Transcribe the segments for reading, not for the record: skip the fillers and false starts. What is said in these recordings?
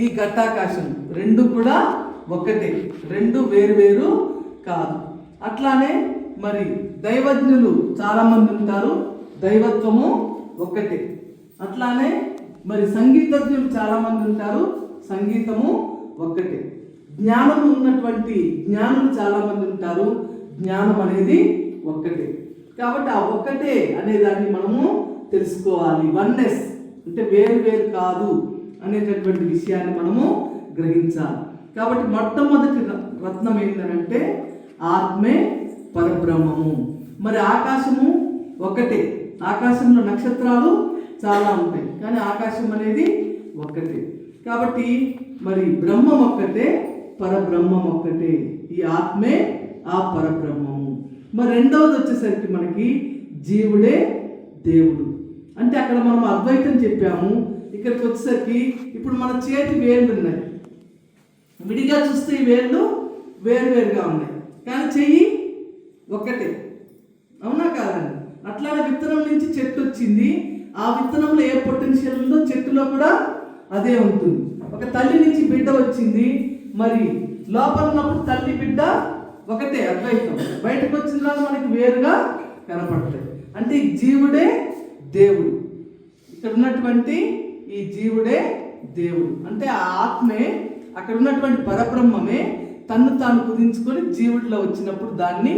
ఈ ఘటాకాశం రెండు కూడా ఒక్కటే, రెండు వేరు వేరు కాదు. అట్లానే మరి దైవజ్ఞులు చాలామంది ఉంటారు, దైవత్వము ఒక్కటే. అట్లానే మరి సంగీతజ్ఞులు చాలామంది ఉంటారు, సంగీతము ఒక్కటే. జ్ఞానం ఉన్నటువంటి జ్ఞానులు చాలామంది ఉంటారు, జ్ఞానం అనేది ఒక్కటే. కాబట్టి ఆ ఒక్కటే అనేదాన్ని మనము తెలుసుకోవాలి. వన్నెస్ అంటే వేరు వేరు కాదు అనేటటువంటి విషయాన్ని మనము గ్రహించాలి. కాబట్టి మొట్టమొదటి రత్నం ఏంటంటే ఆత్మే పరబ్రహ్మము. మరి ఆకాశము ఒకటే, ఆకాశంలో నక్షత్రాలు చాలా ఉంటాయి కానీ ఆకాశం అనేది ఒక్కటే. కాబట్టి మరి బ్రహ్మం ఒక్కటే, పరబ్రహ్మం ఒక్కటే. ఈ ఆత్మే ఆ పరబ్రహ్మము. మరి రెండవది వచ్చేసరికి మనకి జీవుడే దేవుడు. అంటే అక్కడ మనం అద్వైతం చెప్పాము, ఇక్కడికి వచ్చేసరికి ఇప్పుడు మన చేతి వేళ్ళు ఉన్నాయి, విడిగా చూస్తే ఈ వేళ్ళు వేరువేరుగా ఉన్నాయి కానీ చెయ్యి ఒక్కటే, అవునా కాదండి? అట్లానే విత్తనం నుంచి చెట్టు వచ్చింది, ఆ విత్తనంలో ఏ పొటెన్షియల్ ఉందో చెట్టులో కూడా అదే ఉంటుంది. ఒక తల్లి నుంచి బిడ్డ వచ్చింది, మరి లోపల ఉన్నప్పుడు తల్లి బిడ్డ ఒకటే, అద్వైతం. బయటకు వచ్చిన తర్వాత మనకి వేరుగా కనపడతాయి. అంటే ఈ జీవుడే దేవుడు, ఇక్కడ ఉన్నటువంటి ఈ జీవుడే దేవుడు. అంటే ఆ ఆత్మే, అక్కడ ఉన్నటువంటి పరబ్రహ్మమే తన్ను తాను కుదించుకొని జీవుడిలో వచ్చినప్పుడు దాన్ని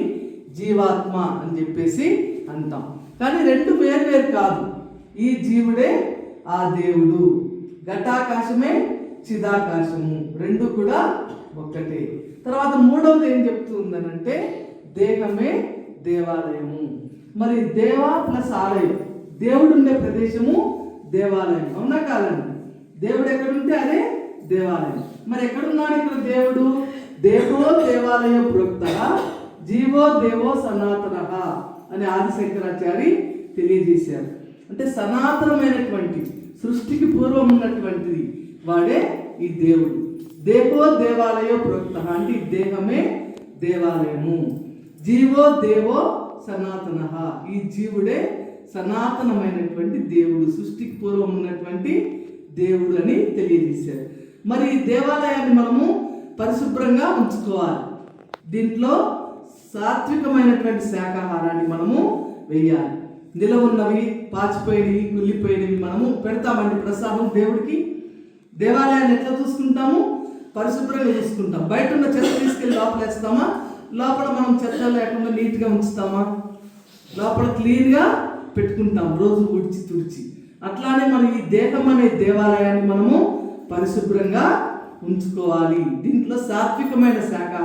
జీవాత్మ అని చెప్పేసి అంటాం. కానీ రెండు వేరు వేరు కాదు, ఈ జీవుడే ఆ దేవుడు, ఘటాకాశమే చిదాకాశము, రెండు కూడా ఒక్కటే. తర్వాత మూడవది ఏం చెప్తుందనంటే దేహమే దేవాలయము. మరి దేవ ప్లస్ ఆలయం, దేవుడు ఉండే ప్రదేశము దేవాలయం, అవునా కాదండి? దేవుడు ఎక్కడుంటే అదే దేవాలయం. మరి ఎక్కడున్నాడు ఇక్కడ దేవుడు? దేవో దేవాలయ ప్రోక్త జీవో దేవో సనాతన అని ఆదిశంకరాచారి తెలియజేశారు. అంటే సనాతనమైనటువంటి సృష్టికి పూర్వం ఉన్నటువంటిది వాడే ఈ దేవుడు. దేవో దేవాలయ ప్రోక్త అంటే ఈ దేహమే దేవాలయము. జీవో దేవో సనాతన, ఈ జీవుడే సనాతనమైనటువంటి దేవుడు, సృష్టికి పూర్వం ఉన్నటువంటి దేవుడు అని తెలియజేశారు. మరి ఈ దేవాలయాన్ని మనము పరిశుభ్రంగా ఉంచుకోవాలి. దీంట్లో సాత్వికమైనటువంటి శాకాహారాన్ని మనము వేయాలి. నిలవున్నవి, పాచిపోయినవి, కుళ్ళిపోయినవి మనము పెడతామండి ప్రసాదం దేవుడికి. దేవాలయాన్ని ఎట్లా చూసుకుంటాము? పరిశుభ్రంగా చూసుకుంటాం. బయట ఉన్న చెత్త తీసుకెళ్ళి లోపల వేస్తామా? లోపల మనం చెత్త లేకుండా నీట్గా ఉంచుతామా? లోపల క్లీన్గా పెట్టుకుంటాం రోజు ఉడిచి తుడిచి. అట్లానే మనం ఈ దేహం అనే దేవాలయాన్ని మనము పరిశుభ్రంగా ఉంచుకోవాలి. దీంట్లో సాత్వికమైన శాఖ